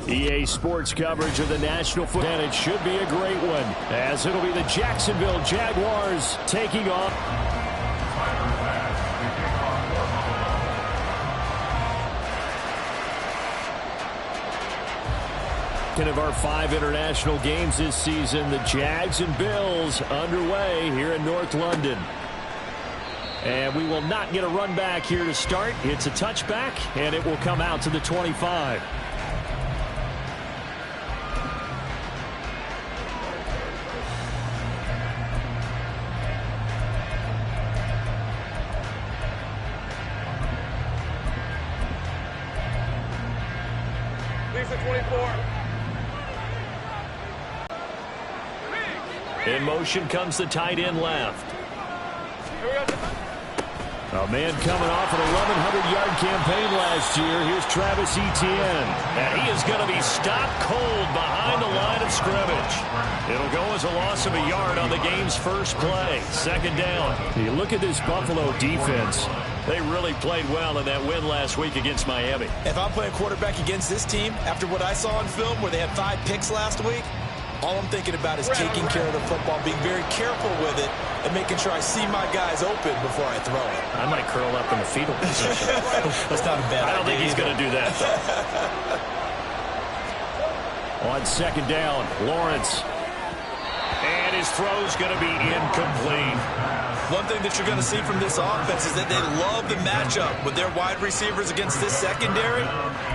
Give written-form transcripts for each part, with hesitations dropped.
EA Sports coverage of the National Football, and it should be a great one, as it'll be the Jacksonville Jaguars taking on of our 5 international games this season. The Jags and Bills underway here in North London. And we will not get a run back here to start. It's a touchback, and it will come out to the 25. In motion comes the tight end left. A man coming off an 1,100-yard campaign last year. Here's Travis Etienne. And he is going to be stopped cold behind the line of scrimmage. It'll go as a loss of a yard on the game's first play. Second down. You look at this Buffalo defense. They really played well in that win last week against Miami. If I'm playing quarterback against this team, after what I saw on film where they had 5 picks last week, all I'm thinking about is taking care of the football, being very careful with it, and making sure I see my guys open before I throw it. I might curl up in the fetal position. That's not a bad idea. I don't think he's going to do that, though. On second down, Lawrence. And his throw's going to be incomplete. One thing that you're going to see from this offense is that they love the matchup with their wide receivers against this secondary.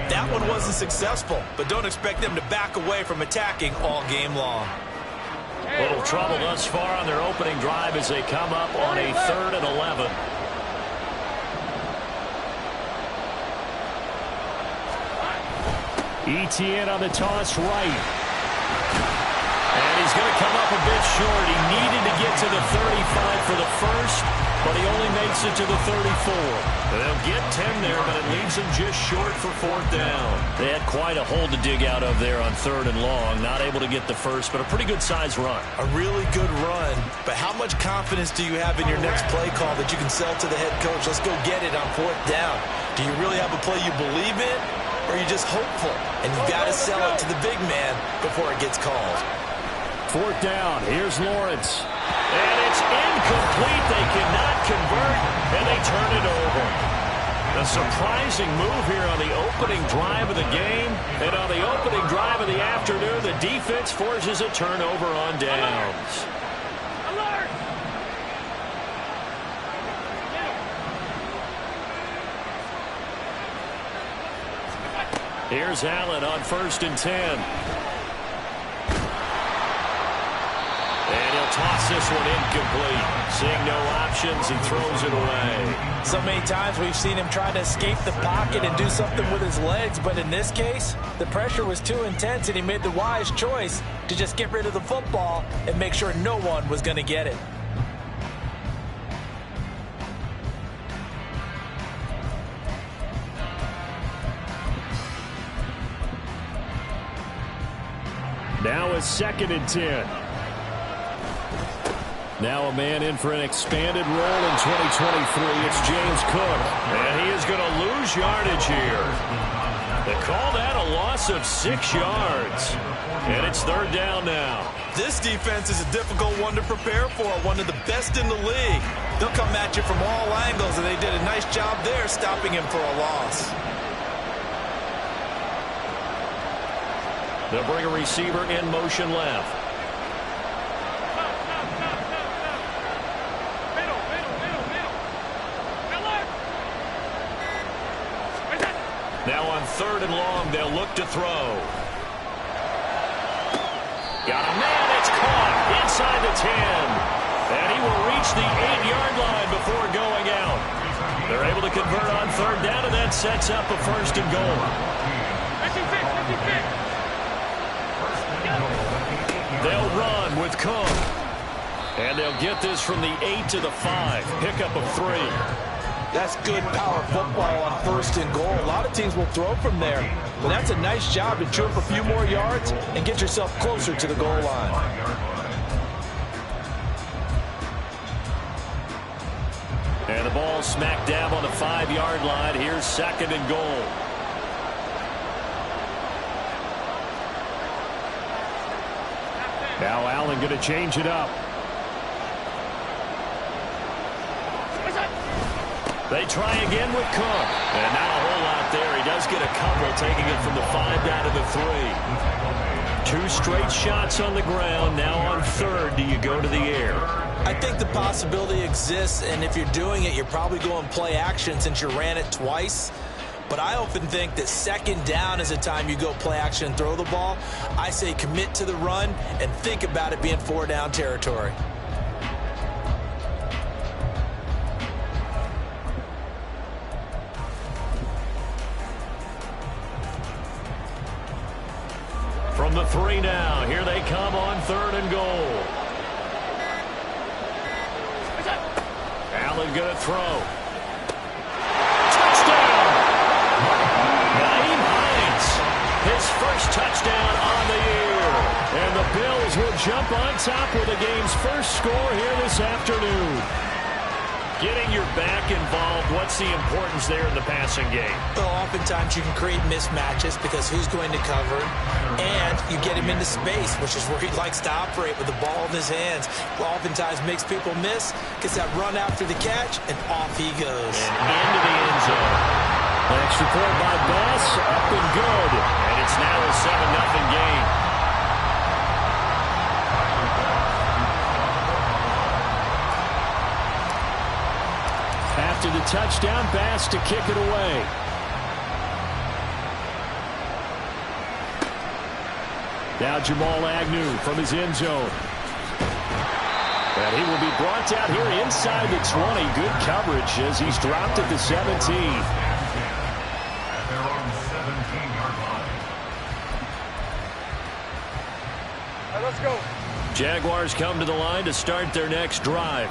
That one wasn't successful, but don't expect them to back away from attacking all game long. Little trouble thus far on their opening drive as they come up on a 3rd and 11. Etienne on the toss right. And he's going to come up a bit short. He needed to get to the 35 for the first, but he only makes it to the 34. They'll get 10 there, but it leaves him just short for 4th down. They had quite a hole to dig out of there on 3rd and long. Not able to get the first, but a pretty good-sized run. A really good run, but how much confidence do you have in your next play call that you can sell to the head coach? Let's go get it on 4th down. Do you really have a play you believe in, or are you just hopeful? And you've got to sell it to the big man before it gets called. 4th down. Here's Lawrence. And it's incomplete. They cannot convert, and they turn it over. A surprising move here on the opening drive of the game. And on the opening drive of the afternoon, the defense forces a turnover on downs. Alert! Here's Allen on 1st and 10. And he'll toss this one incomplete. Seeing no options, he throws it away. So many times we've seen him try to escape the pocket and do something with his legs, but in this case, the pressure was too intense and he made the wise choice to just get rid of the football and make sure no one was going to get it. Now a 2nd and 10. Now a man in for an expanded role in 2023. It's James Cook. And he is going to lose yardage here. They call that a loss of 6 yards. And it's 3rd down now. This defense is a difficult one to prepare for, one of the best in the league. They'll come at you from all angles, and they did a nice job there stopping him for a loss. They'll bring a receiver in motion left. Now on 3rd and long, they'll look to throw. Got a man, it's caught inside the 10. And he will reach the 8-yard line before going out. They're able to convert on 3rd down, and that sets up a 1st and goal. They'll run with Cook. And they'll get this from the 8 to the 5. Pickup of 3. That's good power football on 1st and goal. A lot of teams will throw from there, but that's a nice job to chew up a few more yards and get yourself closer to the goal line. And the ball smack dab on the 5-yard line. Here's 2nd and goal. Now Allen going to change it up. They try again with Cook. And not a whole lot there. He does get a couple, taking it from the 5 down to the 3. 2 straight shots on the ground. Now on third, do you go to the air? I think the possibility exists, and if you're doing it, you're probably going play action since you ran it twice. But I often think that second down is the time you go play action and throw the ball. I say commit to the run and think about it being 4 down territory. From the 3 now, here they come on third and goal. Allen going to throw. Touchdown! Nyheim Hines, his first touchdown on the year. And the Bills will jump on top with the game's first score here this afternoon. Getting your back involved, what's the importance there in the passing game? Well, oftentimes you can create mismatches because who's going to cover, and you get him into space, which is where he likes to operate with the ball in his hands. Oftentimes makes people miss, gets that run after the catch, and off he goes. And into the end zone. Extra point by Bass, up and good. And it's now a 7-0 game. After the touchdown, Bass to kick it away. Now Jamal Agnew from his end zone. And he will be brought down here inside the 20. Good coverage as he's dropped at the 17. Let's go. Jaguars come to the line to start their next drive.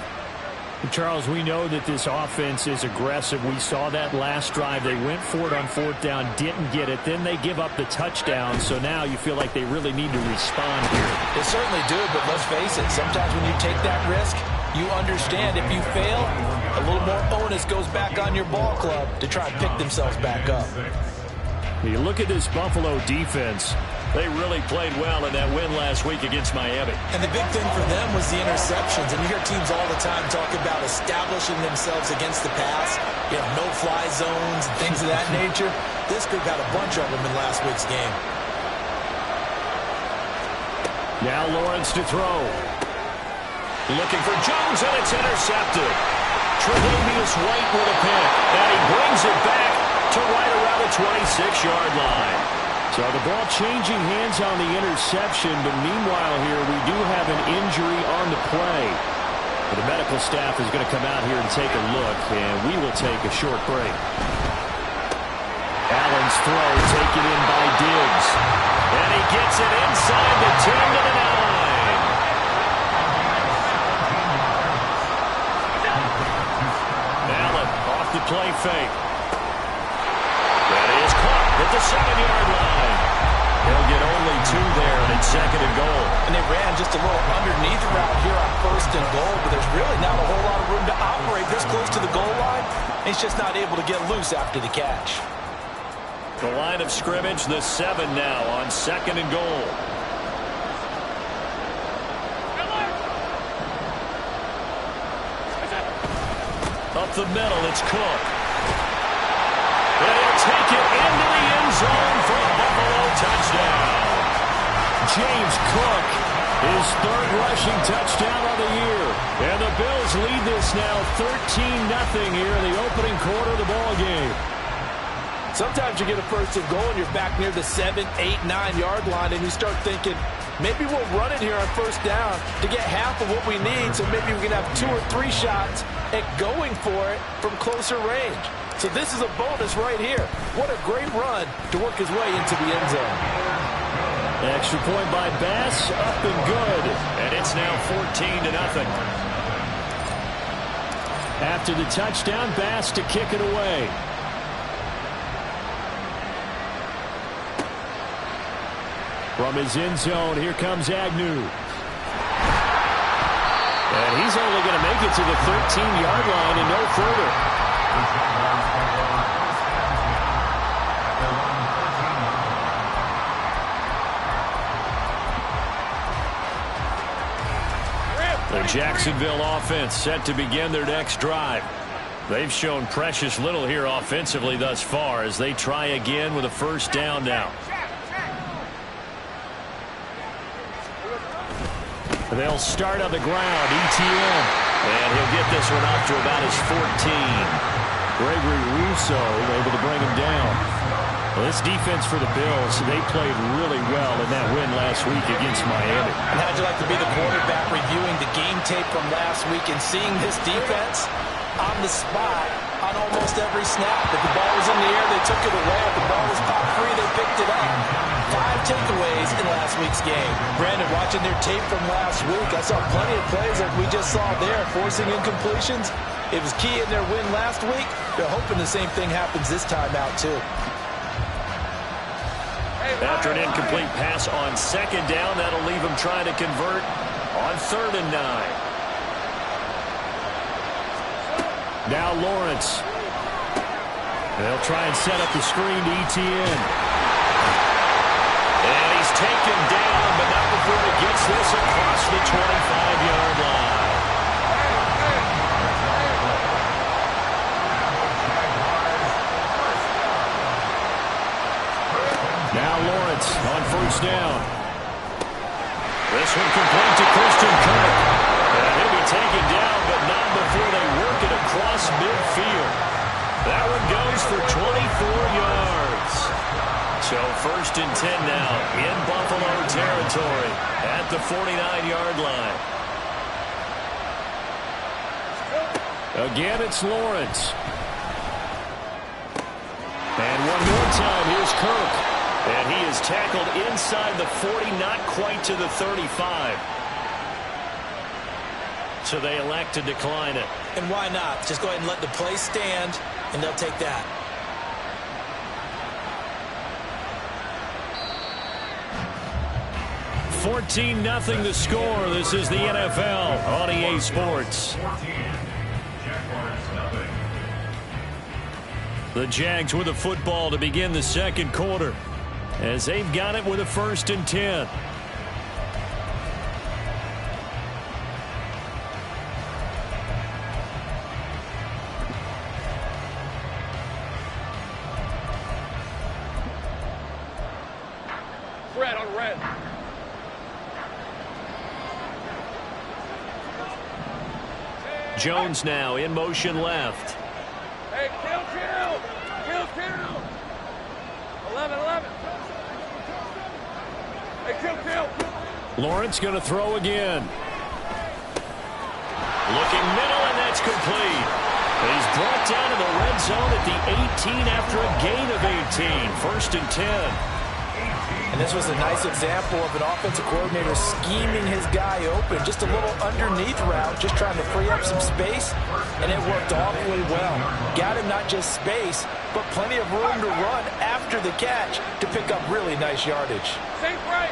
Charles, we know that this offense is aggressive. We saw that last drive. They went for it on 4th down, didn't get it. Then they give up the touchdown. So now you feel like they really need to respond here. They certainly do, but let's face it. Sometimes when you take that risk, you understand if you fail, a little more onus goes back on your ball club to try and pick themselves back up. You look at this Buffalo defense. They really played well in that win last week against Miami. And the big thing for them was the interceptions. And you hear teams all the time talk about establishing themselves against the pass. You have no-fly zones and things of that nature. This group had a bunch of them in last week's game. Now Lawrence to throw. Looking for Jones, and it's intercepted. Tre'Davious White with a pick. And he brings it back to right around the 26-yard line. So the ball changing hands on the interception, but meanwhile here we do have an injury on the play. The medical staff is going to come out here and take a look, and we will take a short break. Allen's throw taken in by Diggs. And he gets it inside the 10 to the 9. Allen off the play fake. That is caught at the 7-yard line. He'll get only 2 there, and it's 2nd and goal. And they ran just a little underneath route here on 1st and goal, but there's really not a whole lot of room to operate this close to the goal line. He's just not able to get loose after the catch. The line of scrimmage, the 7 now on 2nd and goal. Up the middle, it's Cook. And he'll take it into the end zone for a Buffalo touchdown. James Cook, his 3rd rushing touchdown of the year. And the Bills lead this now 13-0 here in the opening quarter of the ball game. Sometimes you get a 1st and goal and you're back near the 7, 8, 9-yard line, and you start thinking, maybe we'll run it here on 1st down to get half of what we need, so maybe we can have 2 or 3 shots at going for it from closer range. So this is a bonus right here. What a great run to work his way into the end zone. Extra point by Bass, up and good. And it's now 14-0. After the touchdown, Bass to kick it away. From his end zone, here comes Agnew. And he's only going to make it to the 13-yard line and no further. Jacksonville offense set to begin their next drive. They've shown precious little here offensively thus far as they try again with a first down now. They'll start on the ground. ETN. And he'll get this one up to about his 14. Gregory Rousseau able to bring him down. Well, this defense for the Bills, they played really well in that win last week against Miami. And how'd you like to be the quarterback reviewing the game tape from last week and seeing this defense on the spot on almost every snap? If the ball was in the air, they took it away. If the ball was popped free, they picked it up. 5 takeaways in last week's game. Brandon, watching their tape from last week, I saw plenty of plays like we just saw there, forcing incompletions. It was key in their win last week. They're hoping the same thing happens this time out, too. After an incomplete pass on second down, that'll leave him trying to convert on 3rd and 9. Now Lawrence. They'll try and set up the screen to ETN. And he's taken down, but not before he gets this across the 25-yard line. Now Lawrence on first down. This one complete to Christian Kirk. And he'll be taken down, but not before they work it across midfield. That one goes for 24 yards. So 1st and 10 now in Buffalo territory at the 49-yard line. Again, it's Lawrence. And one more time, here's Kirk. And he is tackled inside the 40, not quite to the 35. So they elect to decline it. And why not? Just go ahead and let the play stand, and they'll take that. $14-0 the score. This is the NFL on EA Sports. The Jags with the football to begin the second quarter, as they've got it with a 1st and 10. Red on red. Jones now in motion left. Hey, kill. 11. Hey, kill. Lawrence going to throw again. Looking middle, and that's complete. He's brought down to the red zone at the 18 after a gain of 18. 1st and 10. And this was a nice example of an offensive coordinator scheming his guy open. Just a little underneath route, just trying to free up some space, and it worked awfully well. Got him not just space, but plenty of room to run after the catch to pick up really nice yardage. Safe right.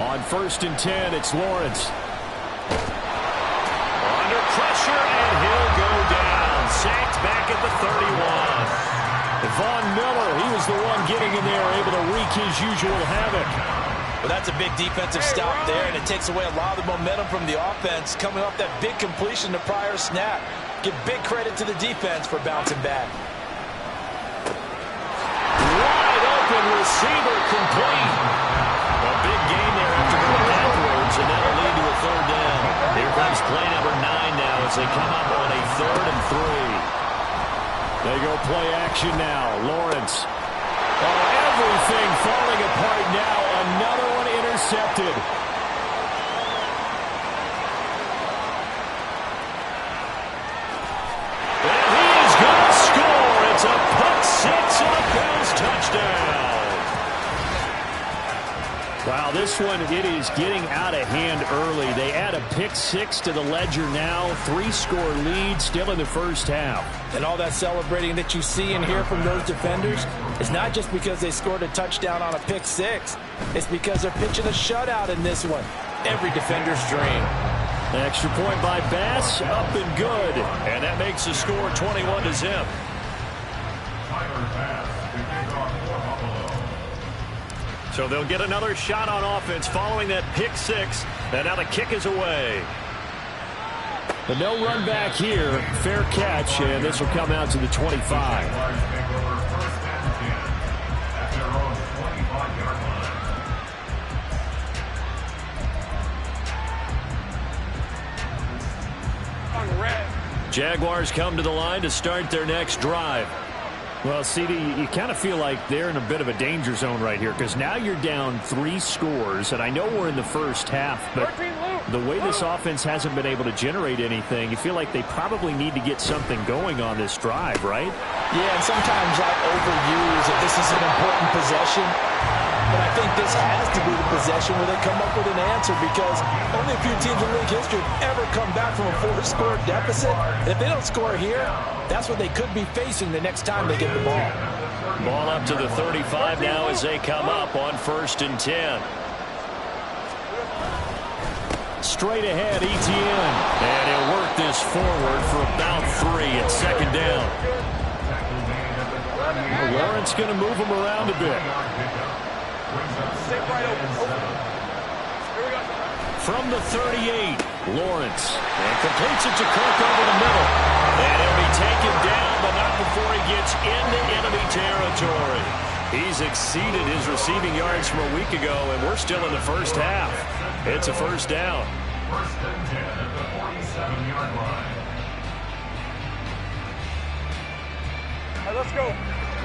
On 1st and 10, it's Lawrence. Under pressure, and he'll go down. Sacked back at the 31. Von Miller, he was the one getting in there, able to wreak his usual havoc. Well, that's a big defensive stop there, and it takes away a lot of the momentum from the offense coming off that big completion the prior snap. Give big credit to the defense for bouncing back. Wide open receiver complete. A big gain there after going backwards, and that'll lead to a 3rd down. Here comes play number 9 now as they come up on a 3rd and 3. They go play action now. Lawrence. Oh, everything falling apart now. Another one intercepted. And he is going to score. It's a pick 6 and a Bills touchdown. Wow, this one, it is getting out of hand early. They add a pick 6 to the ledger now. 3-score lead still in the first half. And all that celebrating that you see and hear from those defenders is not just because they scored a touchdown on a pick 6. It's because they're pitching a shutout in this one. Every defender's dream. Extra point by Bass, up and good. And that makes the score So they'll get another shot on offense following that pick six. And now the kick is away. But no run back here. Fair catch, and this will come out to the 25. Jaguars come to the line to start their next drive. Well, CD, you kind of feel like they're in a bit of a danger zone right here because now you're down 3 scores, and I know we're in the first half, but the way this offense hasn't been able to generate anything, you feel like they probably need to get something going on this drive, right? Yeah, and sometimes I overuse that this is an important possession. But I think this has to be the possession where they come up with an answer because only a few teams in league history have ever come back from a 4-score deficit. And if they don't score here, that's what they could be facing the next time they get the ball. Ball up to the 35 now as they come up on 1st and 10. Straight ahead, Etienne. And he'll work this forward for about 3 at 2nd down. Lawrence going to move him around a bit. From the 38, Lawrence. And completes it to Kirk over the middle. And he'll be taken down, but not before he gets into enemy territory. He's exceeded his receiving yards from a week ago, and we're still in the first half. It's a 1st down. 1st and 10 at the 47-yard line. All right, let's go.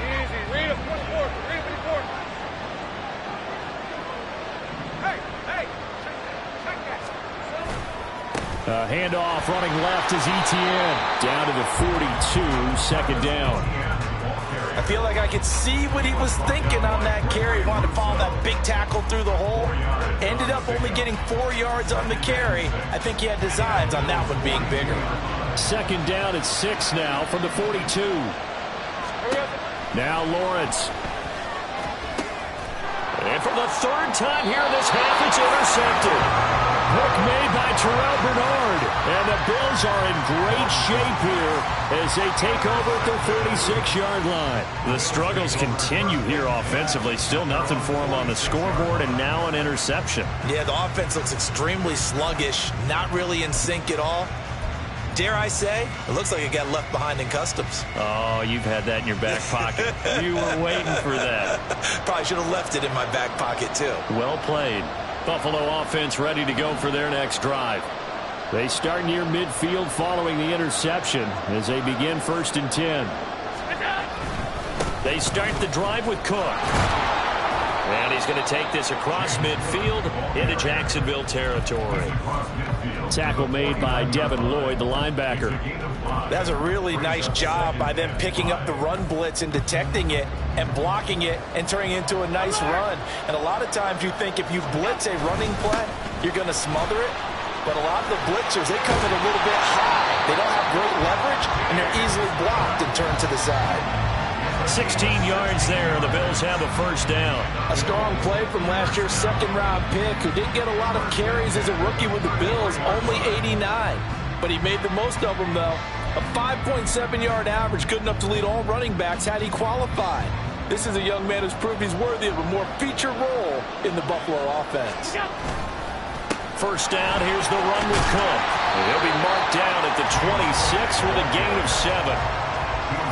Easy. Read him. 24. Read him 24. Handoff running left is Etienne. Down to the 42, 2nd down. I feel like I could see what he was thinking on that carry. He wanted to follow that big tackle through the hole. Ended up only getting 4 yards on the carry. I think he had designs on that one being bigger. 2nd down at 6 now from the 42. Now Lawrence. And for the 3rd time here this half, it's intercepted. Pick made by Terrell Bernard. And the Bills are in great shape here as they take over at their 36-yard line. The struggles continue here offensively. Still nothing for them on the scoreboard, and now an interception. Yeah, the offense looks extremely sluggish, not really in sync at all. Dare I say, it looks like it got left behind in customs. Oh, you've had that in your back pocket. You were waiting for that. Probably should have left it in my back pocket, too. Well played. Buffalo offense ready to go for their next drive. They start near midfield following the interception as they begin 1st and 10. They start the drive with Cook. And he's going to take this across midfield into Jacksonville territory. Tackle made by Devin Lloyd, the linebacker. That's a really nice job by them picking up the run blitz and detecting it and blocking it and turning it into a nice run. And a lot of times you think if you blitz a running play, you're going to smother it. But a lot of the blitzers, they come in a little bit high. They don't have great leverage, and they're easily blocked and turned to the side. 16 yards there. The Bills have a 1st down. A strong play from last year's 2nd-round pick who didn't get a lot of carries as a rookie with the Bills, only 89. But he made the most of them, though. A 5.7-yard average, good enough to lead all running backs had he qualified. This is a young man who's proved he's worthy of a more featured role in the Buffalo offense. 1st down, here's the run with Cook. He'll be marked down at the 26 with a gain of 7.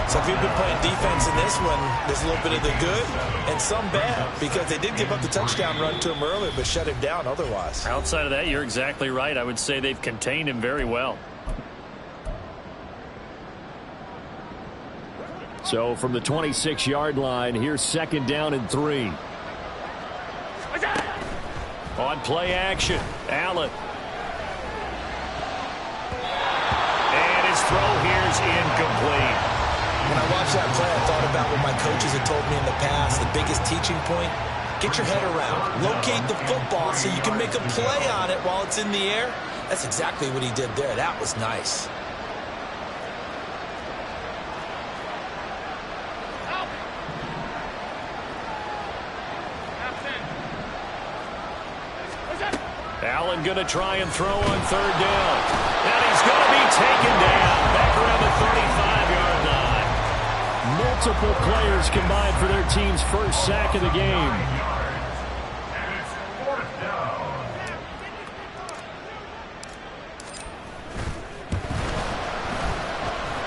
So if you've been playing defense in this one, there's a little bit of the good and some bad because they did give up the touchdown run to him earlier but shut him down otherwise. Outside of that, you're exactly right. I would say they've contained him very well. So from the 26-yard line, here's 2nd down and 3. On play action, Allen. And his throw here's incomplete. When I watched that play, I thought about what my coaches had told me in the past. The biggest teaching point, get your head around. Locate the football so you can make a play on it while it's in the air. That's exactly what he did there. That was nice. Allen going to try and throw on 3rd down. And he's going to be taken down back around the 35-yard line. Multiple players combined for their team's 1st sack of the game.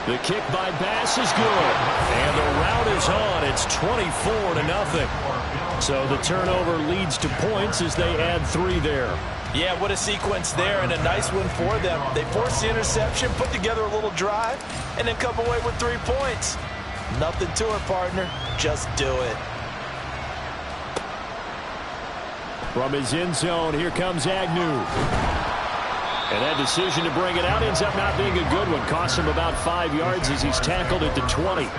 The kick by Bass is good. And the rout is on. It's 24-0. So the turnover leads to points as they add 3 there. Yeah, what a sequence there, and a nice one for them. They forced the interception, put together a little drive, and then come away with 3 points. Nothing to it, partner. Just do it. From his end zone, here comes Agnew. And that decision to bring it out ends up not being a good one. Costs him about 5 yards as he's tackled at the 20.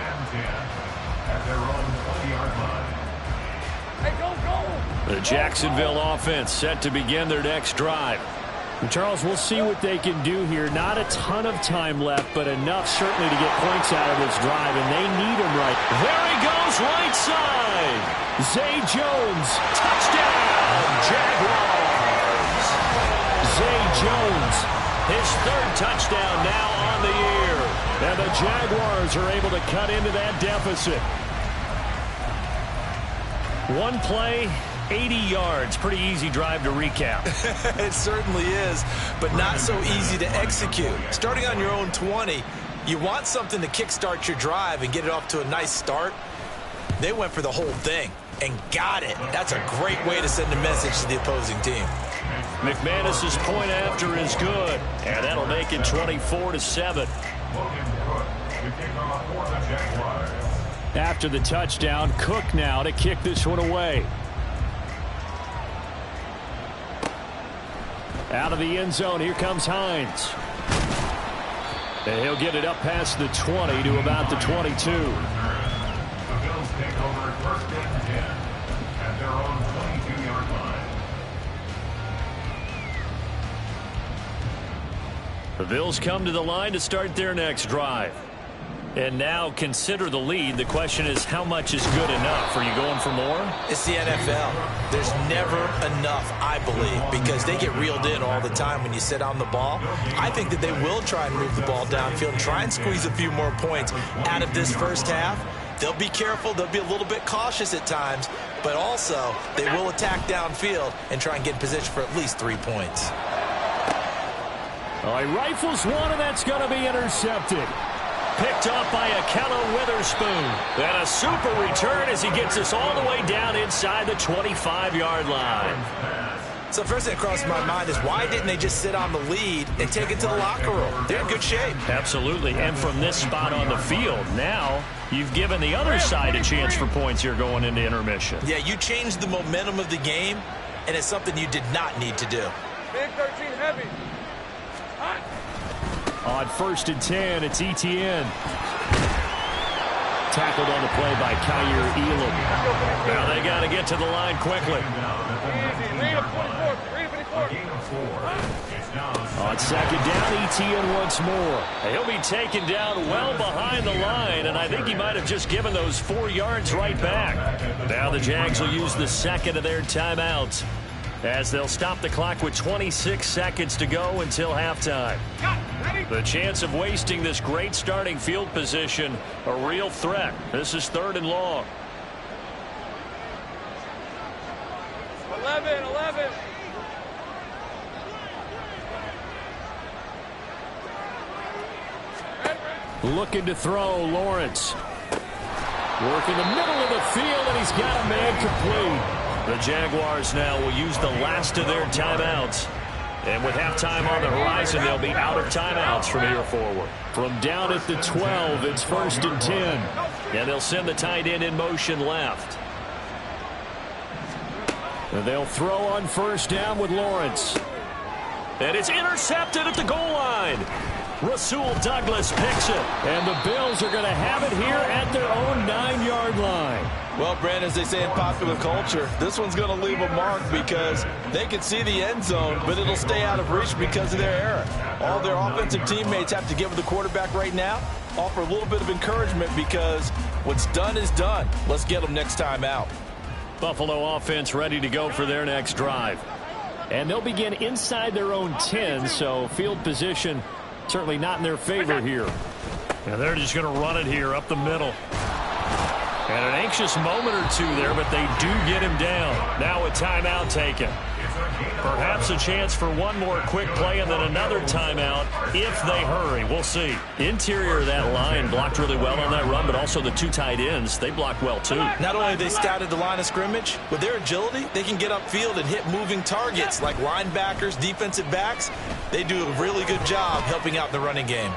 The Jacksonville offense set to begin their next drive. And Charles, we'll see what they can do here. Not a ton of time left, but enough certainly to get points out of this drive, and they need him right. There he goes, right side. Zay Jones, touchdown, Jaguars. Zay Jones, his 3rd touchdown now on the year. And the Jaguars are able to cut into that deficit. One play, 80 yards. Pretty easy drive to recap. It certainly is, but not so easy to execute. Starting on your own 20, you want something to kickstart your drive and get it off to a nice start. They went for the whole thing and got it. That's a great way to send a message to the opposing team. McManus's point after is good, and that'll make it 24-7. After the touchdown, Cook now to kick this one away. Out of the end zone, here comes Hines. And he'll get it up past the 20 to about the 22. The Bills take over 1st and 10 at their own 22-yard line. The Bills come to the line to start their next drive. And now consider the lead. The question is, how much is good enough? Are you going for more? It's the NFL. There's never enough, I believe, because they get reeled in all the time when you sit on the ball. I think that they will try and move the ball downfield and try and squeeze a few more points out of this first half. They'll be careful. They'll be a little bit cautious at times, but also they will attack downfield and try and get in position for at least 3 points. All right, rifles one, and that's going to be intercepted. Picked off by Ahkello Witherspoon. And a super return as he gets us all the way down inside the 25-yard line. So first thing that crossed my mind is, why didn't they just sit on the lead and take it to the locker room? They're in good shape. Absolutely. And from this spot on the field, now you've given the other side a chance for points here going into intermission. Yeah, you changed the momentum of the game, and it's something you did not need to do. Big 13 heavy. Hot. On 1st and 10, it's Etienne. Tackled on the play by Kaiir Elam. Now they got to get to the line quickly. Easy. Read him 24. Read him 24. On 2nd down, Etienne once more. He'll be taken down well behind the line, and I think he might have just given those 4 yards right back. Now the Jags will use the 2nd of their timeouts, as they'll stop the clock with 26 seconds to go until halftime. The chance of wasting this great starting field position, a real threat. This is 3rd and long. 11. Looking to throw, Lawrence. Working the middle of the field, and he's got a man complete. The Jaguars now will use the last of their timeouts. And with halftime on the horizon, they'll be out of timeouts from here forward. From down at the 12, it's 1st and 10. And they'll send the tight end in motion left. And they'll throw on 1st down with Lawrence. And it's intercepted at the goal line. Rasul Douglas picks it. And the Bills are going to have it here at their own 9-yard line. Well, Brandon, as they say in popular culture, this one's going to leave a mark because they can see the end zone, but it'll stay out of reach because of their error. All their offensive teammates have to give the quarterback right now, offer a little bit of encouragement because what's done is done. Let's get them next time out. Buffalo offense ready to go for their next drive. And they'll begin inside their own 10, so field position certainly not in their favor here. And they're just going to run it here up the middle. And an anxious moment or two there, but they do get him down. Now a timeout taken. Perhaps a chance for one more quick play and then another timeout if they hurry. We'll see. Interior of that line blocked really well on that run, but also the two tight ends, they blocked well too. Not only have they scouted the line of scrimmage, with their agility, they can get upfield and hit moving targets like linebackers, defensive backs. They do a really good job helping out the running game.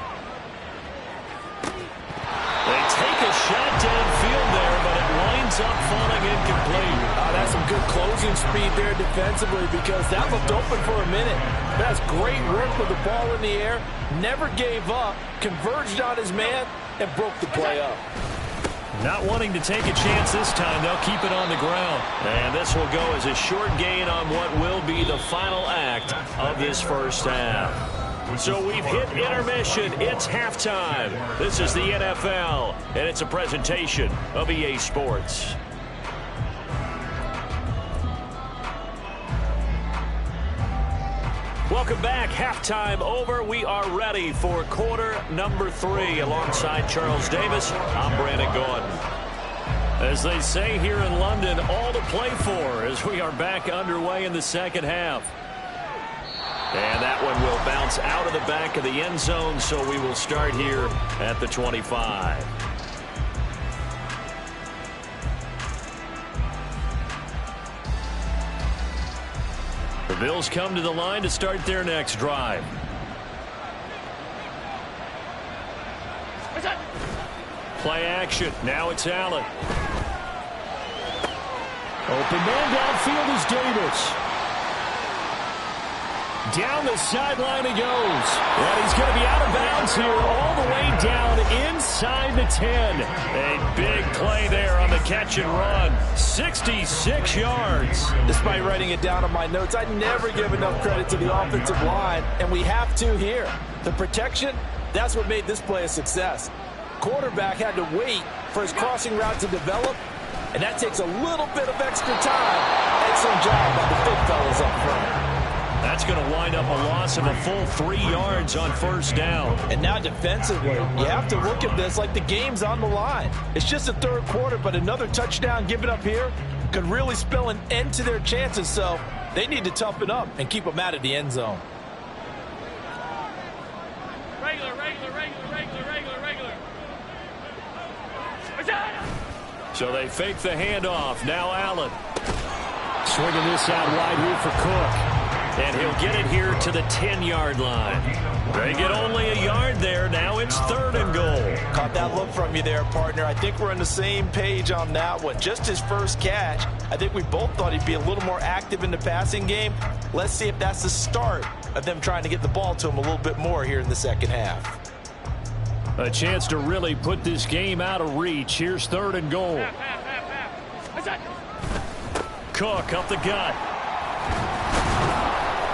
They take a shot downfield there, but it winds up falling incomplete. That's some good closing speed there defensively because that looked open for a minute. That's great work with the ball in the air. Never gave up, converged on his man, and broke the play up. Not wanting to take a chance this time, they'll keep it on the ground. And this will go as a short gain on what will be the final act of this first half. So we've hit intermission. It's halftime. This is the NFL, and it's a presentation of EA Sports. Welcome back. Halftime over. We are ready for quarter number 3. Alongside Charles Davis, I'm Brandon Gaudin. As they say here in London, all to play for as we are back underway in the second half. And that one will bounce out of the back of the end zone, so we will start here at the 25. The Bills come to the line to start their next drive. Play action. Now it's Allen. Open man downfield is Davis. Down the sideline he goes. And he's going to be out of bounds here all the way down inside the 10. A big play there on the catch and run. 66 yards. Despite writing it down on my notes, I never give enough credit to the offensive line, and we have to here. The protection, that's what made this play a success. Quarterback had to wait for his crossing route to develop, and that takes a little bit of extra time. Excellent job by the big fellas up front. That's going to wind up a loss of a full 3 yards on first down. And now defensively, you have to look at this like the game's on the line. It's just the third quarter, but another touchdown given up here could really spell an end to their chances. So they need to toughen up and keep them out of the end zone. Regular. So they fake the handoff. Now Allen. Swinging this out wide here for Cook. And he'll get it here to the 10-yard line. They get only a yard there. Now it's 3rd and goal. Caught that look from you there, partner. I think we're on the same page on that one. Just his first catch. I think we both thought he'd be a little more active in the passing game. Let's see if that's the start of them trying to get the ball to him a little bit more here in the second half. A chance to really put this game out of reach. Here's 3rd and goal. Cook up the gut.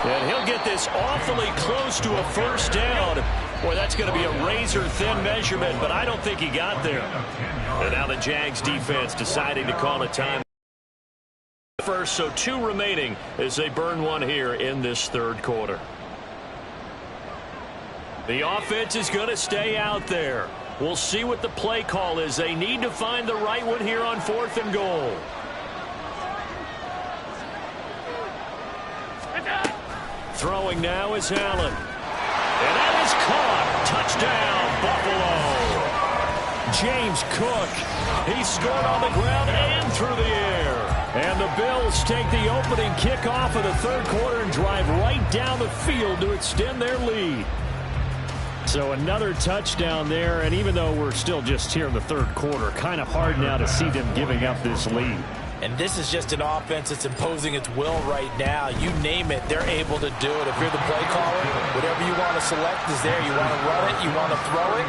And he'll get this awfully close to a first down. Boy, that's going to be a razor-thin measurement, but I don't think he got there. And now the Jags defense deciding to call a time. First, so 2 remaining as they burn one here in this third quarter. The offense is going to stay out there. We'll see what the play call is. They need to find the right one here on 4th and goal. Throwing now is Allen. And that is caught. Touchdown, Buffalo. James Cook. He scored on the ground and through the air. And the Bills take the opening kickoff of the third quarter and drive right down the field to extend their lead. So another touchdown there, and even though we're still just here in the third quarter, kind of hard now to see them giving up this lead. And this is just an offense that's imposing its will right now. You name it, they're able to do it. If you're the play caller, whatever you want to select is there. You want to run it, you want to throw it,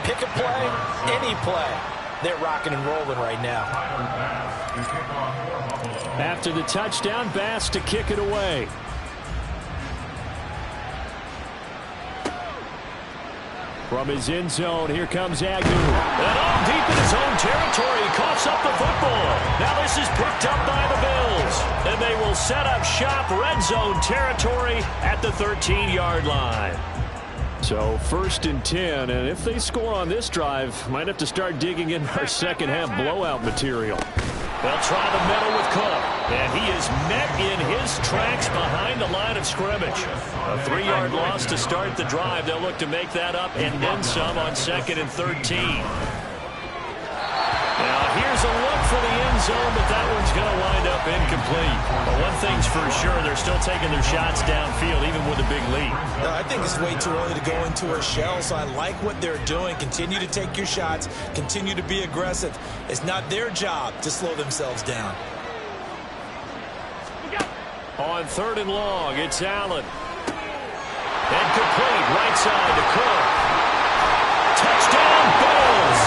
pick a play, any play. They're rocking and rolling right now. After the touchdown, Bass to kick it away. From his end zone, here comes Agnew. And all deep in his own territory, he coughs up the football. Now this is picked up by the Bills. And they will set up shop, red zone territory at the 13-yard line. So 1st and 10, and if they score on this drive, might have to start digging in our second half blowout material. They'll try the middle with Cook. And he is met in his tracks behind the line of scrimmage. A 3-yard loss to start the drive. They'll look to make that up and then some on 2nd and 13. Now, here's a look for the end zone, but that one's going to wind up incomplete. But one thing's for sure, they're still taking their shots downfield, even with a big lead. No, I think it's way too early to go into a shell, so I like what they're doing. Continue to take your shots. Continue to be aggressive. It's not their job to slow themselves down. On 3rd and long, it's Allen. And complete, right side to Cook. Touchdown, Bills!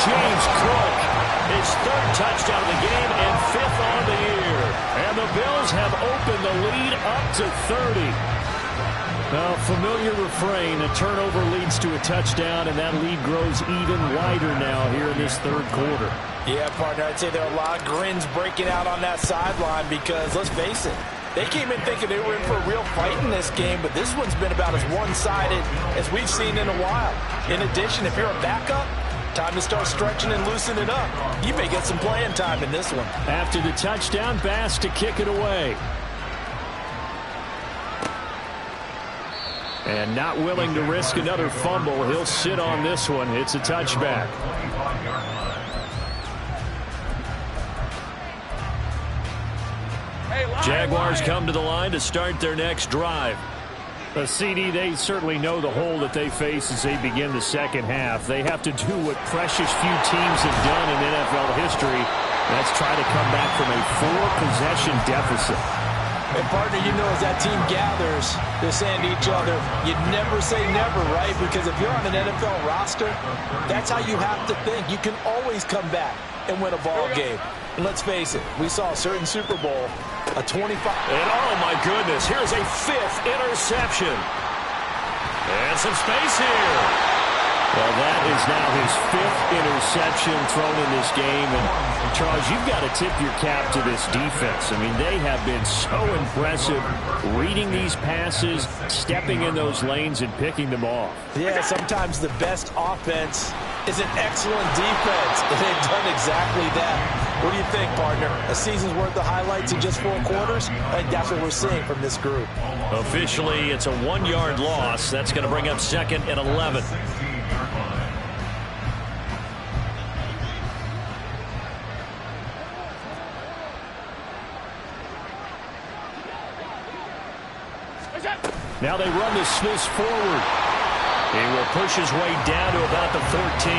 James Cook, his 3rd touchdown of the game and 5th on the year. And the Bills have opened the lead up to 30. Now, familiar refrain, a turnover leads to a touchdown, and that lead grows even wider now here in this 3rd quarter. Yeah, partner, I'd say there are a lot of grins breaking out on that sideline because, let's face it, they came in thinking they were in for a real fight in this game, but this one's been about as one-sided as we've seen in a while. In addition, if you're a backup, time to start stretching and loosening up. You may get some playing time in this one. After the touchdown, Bass to kick it away. And not willing to risk another fumble, he'll sit on this one. It's a touchback. Jaguars come to the line to start their next drive. The CD, they certainly know the hole that they face as they begin the second half. They have to do what precious few teams have done in NFL history. That's try to come back from a 4-possession deficit. And partner, you know, as that team gathers, they're saying to each other, you never say never, right? Because if you're on an NFL roster, that's how you have to think. You can always come back and win a ball game. And let's face it, we saw a certain Super Bowl, a 25. And oh my goodness, here's a 5th interception. And some space here. Well, that is now his 5th interception thrown in this game. And Charles, you've got to tip your cap to this defense. I mean, they have been so impressive reading these passes, stepping in those lanes and picking them off. Yeah, sometimes the best offense is an excellent defense. And they've done exactly that. What do you think, partner? A season's worth of highlights in just 4 quarters? I think that's what we're seeing from this group. Officially, it's a 1-yard loss. That's going to bring up 2nd and 11. Now they run the Smiths forward. He will push his way down to about the 14.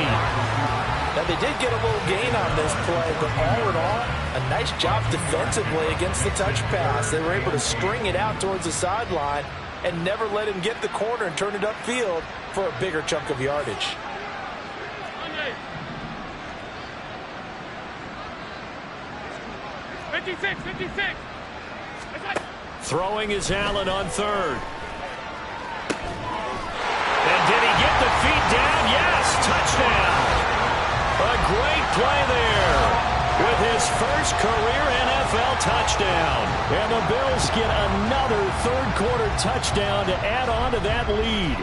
Now, they did get a little gain on this play, but all in all, a nice job defensively against the touch pass. They were able to string it out towards the sideline and never let him get the corner and turn it upfield for a bigger chunk of yardage. Throwing is Allen on 3rd. And did he get the feet down? Yes, touchdown. A great play there with his first career NFL touchdown. And the Bills get another 3rd quarter touchdown to add on to that lead.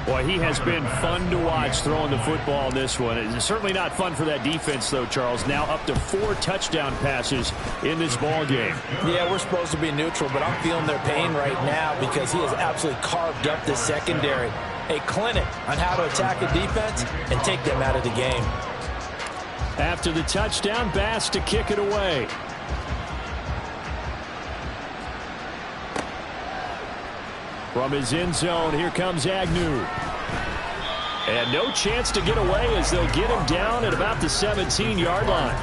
Boy, he has been fun to watch throwing the football in this one. It's certainly not fun for that defense, though, Charles. Now up to 4 touchdown passes in this ball game. Yeah, we're supposed to be neutral, but I'm feeling their pain right now because he has absolutely carved up the secondary. A clinic on how to attack a defense and take them out of the game. After the touchdown, Bass to kick it away. From his end zone, here comes Agnew. And no chance to get away as they'll get him down at about the 17-yard line.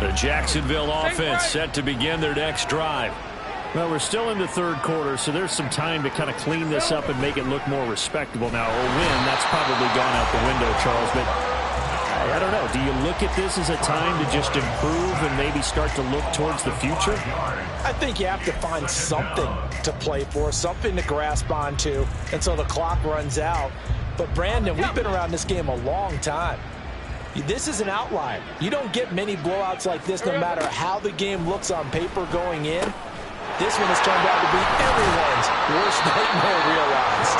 The Jacksonville offense set to begin their next drive. Well, we're still in the 3rd quarter, so there's some time to kind of clean this up and make it look more respectable. Now, a win, that's probably gone out the window, Charles, but I don't know. Do you look at this as a time to just improve and maybe start to look towards the future? I think you have to find something to play for, something to grasp onto until the clock runs out. But, Brandon, we've been around this game a long time. This is an outlier. You don't get many blowouts like this no matter how the game looks on paper going in. This one has turned out to be everyone's worst nightmare realized.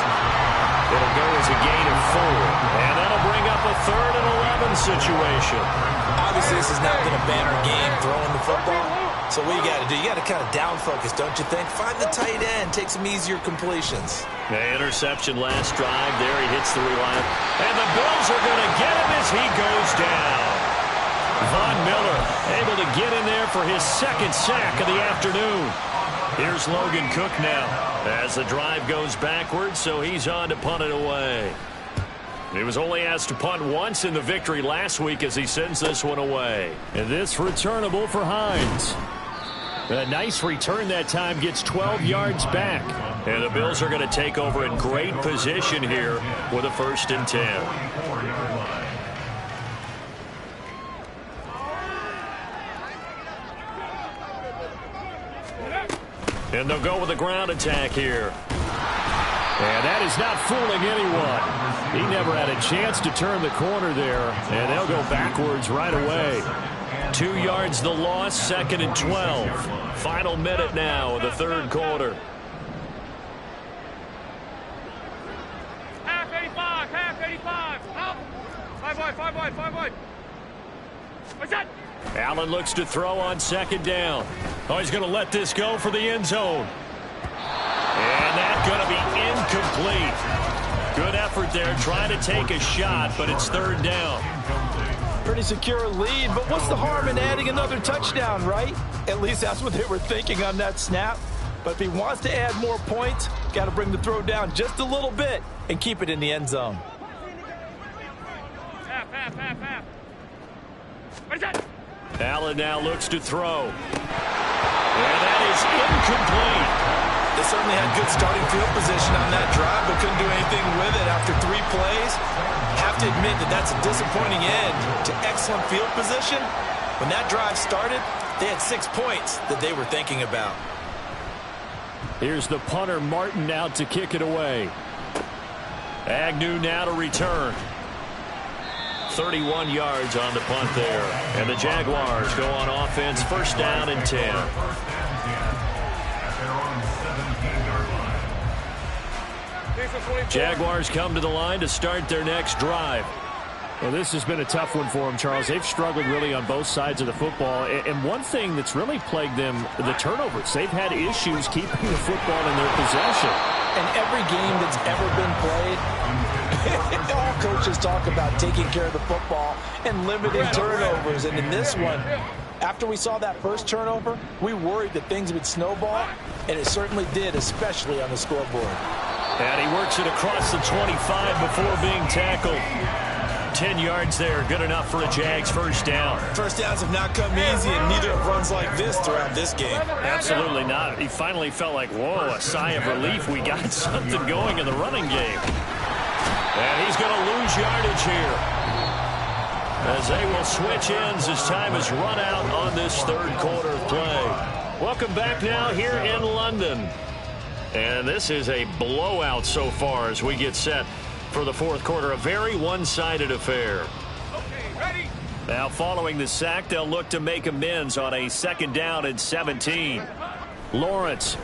It'll go as a gain of 4. And that'll bring up a 3rd and 11 situation. Obviously, this has not been a banner game throwing the football. So what you got to do, you got to kind of down focus, don't you think? Find the tight end, take some easier completions. The interception last drive. There he hits the reliant. And the Bills are going to get him as he goes down. Von Miller able to get in there for his 2nd sack of the afternoon. Here's Logan Cook now as the drive goes backwards, so he's on to punt it away. He was only asked to punt once in the victory last week as he sends this one away. And this returnable for Hines. A nice return that time, gets 12 yards back. And the Bills are going to take over in great position here with a 1st and 10. And they'll go with a ground attack here. And that is not fooling anyone. He never had a chance to turn the corner there. And they'll go backwards right away. 2 yards the loss, 2nd and 12. Final minute now of the 3rd quarter. Half 85, half 85. Out. 5 wide. What's that? Allen looks to throw on 2nd down. Oh, he's going to let this go for the end zone. And that's going to be incomplete. Good effort there, trying to take a shot, but it's 3rd down. Pretty secure lead, but what's the harm in adding another touchdown, right? At least that's what they were thinking on that snap. But if he wants to add more points, got to bring the throw down just a little bit and keep it in the end zone. Half. What is that? Allen now looks to throw. And that is incomplete. They certainly had good starting field position on that drive, but couldn't do anything with it after 3 plays. Have to admit that that's a disappointing end to excellent field position. When that drive started, they had 6 points that they were thinking about. Here's the punter, Martin, out to kick it away. Agnew now to return. 31 yards on the punt there. And the Jaguars go on offense, 1st down and 10. Jaguars come to the line to start their next drive. Well, this has been a tough one for them, Charles. They've struggled really on both sides of the football. And one thing that's really plagued them, the turnovers. They've had issues keeping the football in their possession. And every game that's ever been played, all coaches talk about taking care of the football and limiting turnovers. And in this one, after we saw that first turnover, we worried that things would snowball, and it certainly did, especially on the scoreboard. And he works it across the 25 before being tackled. 10 yards there, good enough for a Jags 1st down. 1st downs have not come easy, and neither have runs like this throughout this game. Absolutely not. He finally felt like, whoa, a sigh of relief. We got something going in the running game. And he's going to lose yardage here, as they will switch ends as time is run out on this 3rd quarter of play. Welcome back now here in London. And this is a blowout so far as we get set for the 4th quarter. A very one-sided affair. Okay, ready? Now following the sack, they'll look to make amends on a 2nd down and 17. Lawrence.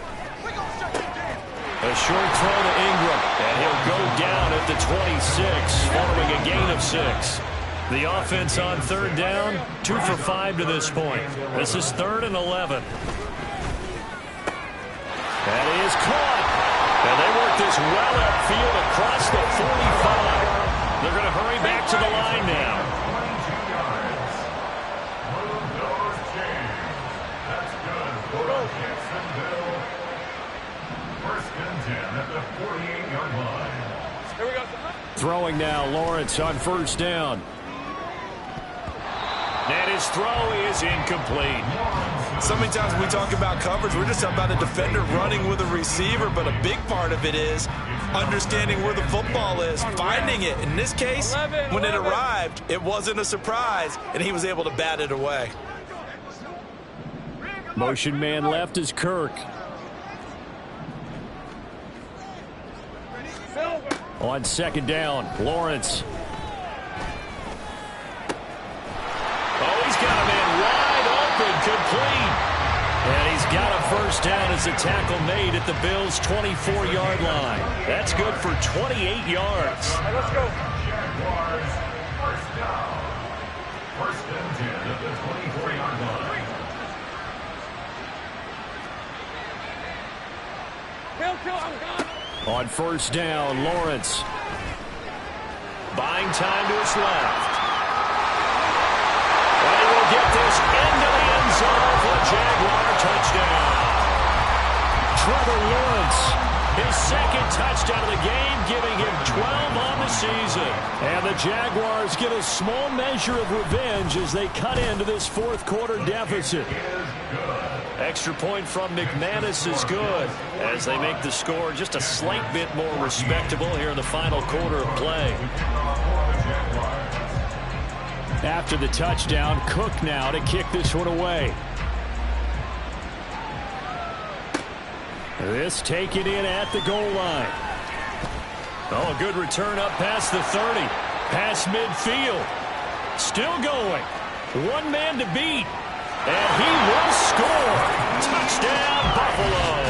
A short throw to Ingram, and he'll go down at the 26 following a gain of 6. The offense on 3rd down, 2 for 5 to this point. This is 3rd and 11. That is caught. And they work this well upfield across the 45. They're going to hurry back to the line now. That's good for Jacksonville. 1st and 10 at the 48-yard line. Here we go. Throwing now, Lawrence on 1st down. And his throw is incomplete. So many times we talk about coverage, we're just talking about a defender running with a receiver, but a big part of it is understanding where the football is, finding it. In this case, when it arrived, it wasn't a surprise, and he was able to bat it away. Motion man left is Kirk. On 2nd down, Lawrence. Oh, he's got a man wide open, complete. And he's got a 1st first down as a tackle made at the Bills' 24-yard line. That's good for 28 yards. All right, let's go. Jaguars, first down. First and 10 at the 24-yard line. Kill, I'm gone. On first down, Lawrence. Buying time to his left. And he will get this into the end zone for a Jaguar touchdown. Trevor Lawrence, his second touchdown of the game, giving him 12 on the season. And the Jaguars get a small measure of revenge as they cut into this fourth quarter deficit. Extra point from McManus is good as they make the score just a slight bit more respectable here in the final quarter of play. After the touchdown, Cook now to kick this one away. This taken in at the goal line. Oh, a good return up past the 30. Past midfield. Still going. One man to beat. And he will score. Touchdown, Buffalo.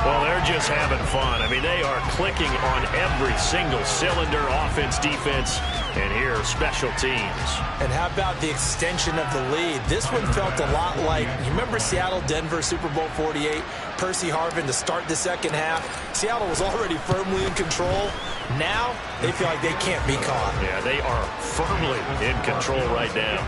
Well, they're just having fun. I mean, they are clicking on every single cylinder, offense, defense, and here, special teams. And how about the extension of the lead? This one felt a lot like, you remember Seattle-Denver Super Bowl 48? Percy Harvin to start the second half. Seattle was already firmly in control. Now, they feel like they can't be caught. Yeah, they are firmly in control right now.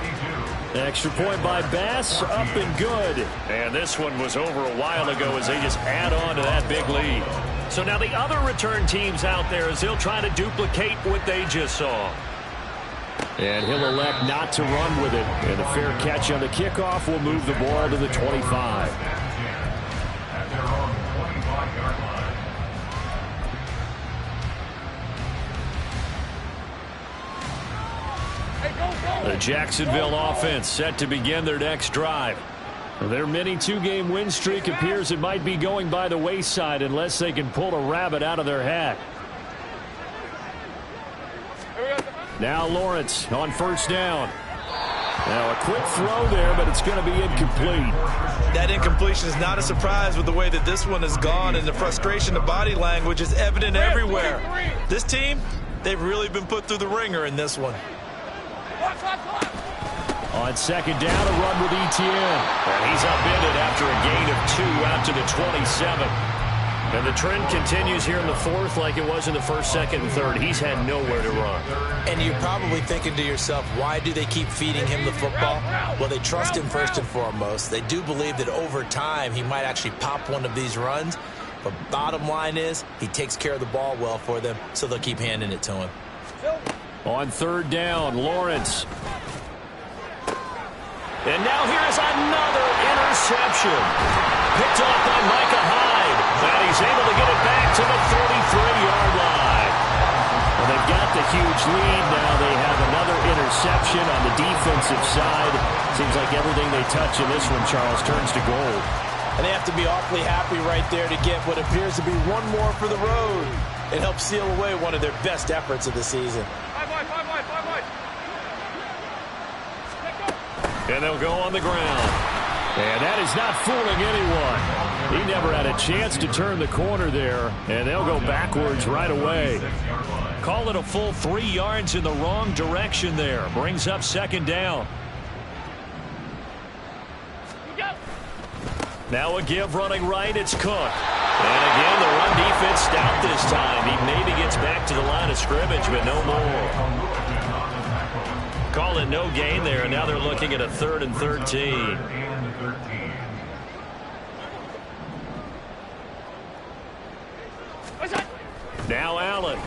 Extra point by Bass, up and good. And this one was over a while ago as they just add on to that big lead. So now the other return teams out there as they'll try to duplicate what they just saw. And he'll elect not to run with it. And a fair catch on the kickoff will move the ball to the 25. At their own 25-yard line. The Jacksonville offense set to begin their next drive. Their mini two-game win streak appears it might be going by the wayside unless they can pull a rabbit out of their hat. Now Lawrence on first down. Now a quick throw there, but it's going to be incomplete. That incompletion is not a surprise with the way that this one has gone, and the frustration of body language is evident everywhere. This team, they've really been put through the ringer in this one. On second down, a run with Etienne. And he's upended after a gain of 2 out to the 27. And the trend continues here in the fourth like it was in the first, second, and third. He's had nowhere to run. And you're probably thinking to yourself, why do they keep feeding him the football? Well, they trust him first and foremost. They do believe that over time he might actually pop one of these runs. But bottom line is he takes care of the ball well for them, so they'll keep handing it to him. On third down, Lawrence. And now here's another interception. Picked off by Micah Hyde. And he's able to get it back to the 33-yard line. Well, they've got the huge lead. Now they have another interception on the defensive side. Seems like everything they touch in this one, Charles, turns to gold. And they have to be awfully happy right there to get what appears to be one more for the road. It helps seal away one of their best efforts of the season. Five wide. And they'll go on the ground. And that is not fooling anyone. He never had a chance to turn the corner there. And they'll go backwards right away. Call it a full 3 yards in the wrong direction there. Brings up second down. Now a give running right. It's Cook. And again, the run defense stout this time. He maybe gets back to the line of scrimmage, but no more. Call it no gain there. Now they're looking at a 3rd and 13. Now Allen.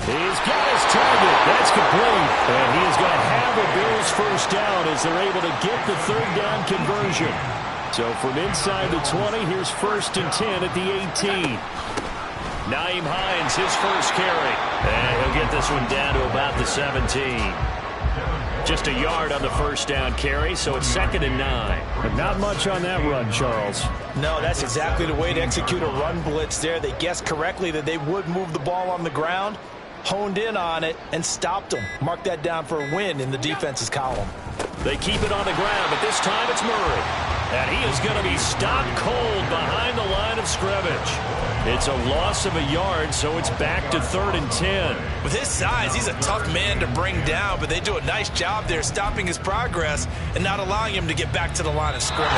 He's got his target. That's complete. And he is going to have a Bills first down as they're able to get the 3rd down conversion. So from inside the 20, here's 1st and 10 at the 18. Nyheim Hines, his first carry. And he'll get this one down to about the 17. Just a yard on the first down carry, so it's 2nd and 9. But not much on that run, Charles. No, that's exactly the way to execute a run blitz there. They guessed correctly that they would move the ball on the ground, honed in on it, and stopped them. Mark that down for a win in the defense's column. They keep it on the ground, but this time it's Murray. And he is going to be stopped cold behind the line of scrimmage. It's a loss of a yard, so it's back to 3rd and 10. With his size, he's a tough man to bring down, but they do a nice job there stopping his progress and not allowing him to get back to the line of scrimmage.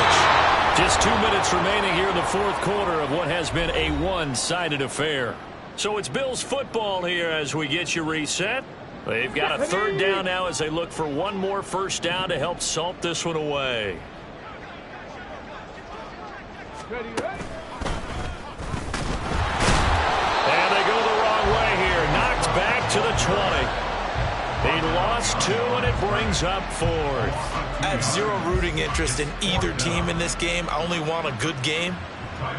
Just 2 minutes remaining here in the fourth quarter of what has been a one-sided affair. So it's Bills football here as we get you reset. They've got a 3rd down now as they look for one more first down to help salt this one away. Ready. And they go the wrong way here. Knocked back to the 20. He lost 2, and it brings up 4th. I have zero rooting interest in either team in this game. I only want a good game.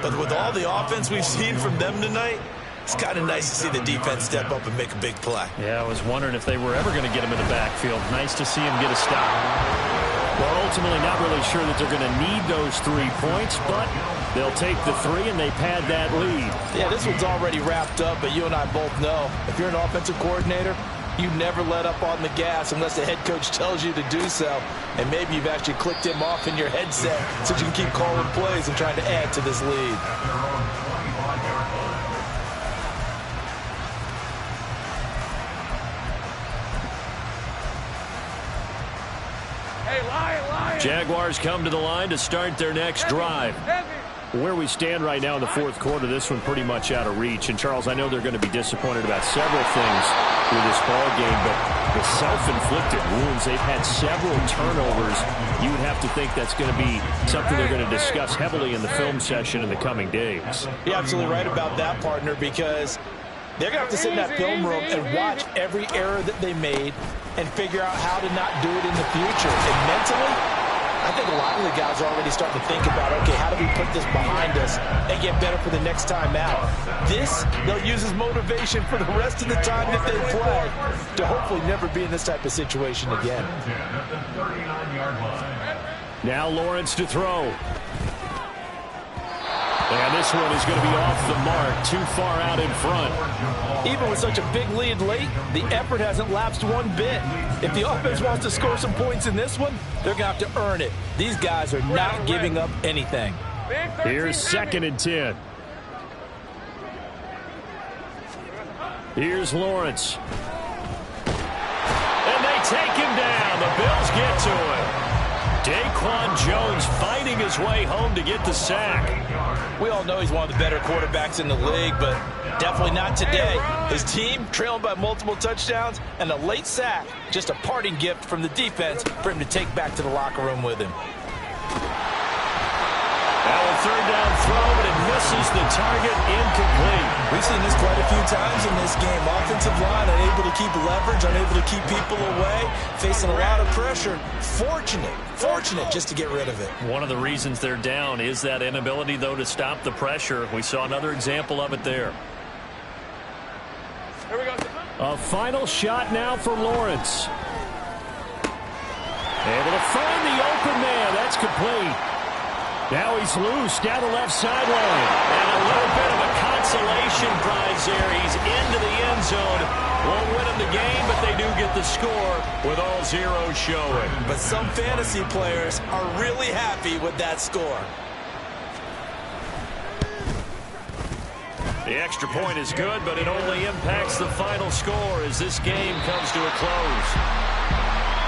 But with all the offense we've seen from them tonight, it's kind of nice to see the defense step up and make a big play. Yeah, I was wondering if they were ever going to get him in the backfield. Nice to see him get a stop. Well, ultimately not really sure that they're going to need those 3 points, but they'll take the 3 and they pad that lead. Yeah, this one's already wrapped up, but you and I both know if you're an offensive coordinator, you never let up on the gas unless the head coach tells you to do so. And maybe you've actually clicked him off in your headset so you can keep calling plays and trying to add to this lead. Jaguars come to the line to start their next drive. Where we stand right now in the fourth quarter, this one pretty much out of reach. And, Charles, I know they're going to be disappointed about several things with this ball game, but the self-inflicted wounds, they've had several turnovers. You would have to think that's going to be something they're going to discuss heavily in the film session in the coming days. You're absolutely right about that, partner, because they're going to have to sit in that film room and watch every error that they made and figure out how to not do it in the future. And mentally, I think a lot of the guys are already starting to think about, okay, how do we put this behind us and get better for the next time out? This, they'll use as motivation for the rest of the time that they play to hopefully never be in this type of situation again. Now Lawrence to throw. And this one is going to be off the mark, too far out in front. Even with such a big lead late, the effort hasn't lapsed one bit. If the offense wants to score some points in this one, they're going to have to earn it. These guys are not giving up anything. Here's 2nd and 10. Here's Lawrence. And they take him down. The Bills get to him. Daquan Jones fighting his way home to get the sack. We all know he's one of the better quarterbacks in the league, but definitely not today. His team trailing by multiple touchdowns and a late sack, just a parting gift from the defense for him to take back to the locker room with him. Now a 3rd down throw, but it misses the target, incomplete. We've seen this quite a few times in this game. Offensive line unable to keep leverage, unable to keep people away, facing a lot of pressure. Fortunate just to get rid of it. One of the reasons they're down is that inability, though, to stop the pressure. We saw another example of it there. Here we go. A final shot now for Lawrence. Able to find the open man. That's complete. Now he's loose down the left sideline. And a little bit of a consolation prize there. He's into the end zone. Won't win him the game, but they do get the score with all zeros showing. But some fantasy players are really happy with that score. The extra point is good, but it only impacts the final score as this game comes to a close.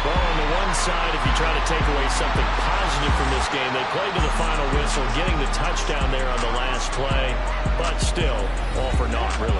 Well, on the one side, if you try to take away something positive from this game, they played to the final whistle, getting the touchdown there on the last play, but still, all for naught, really.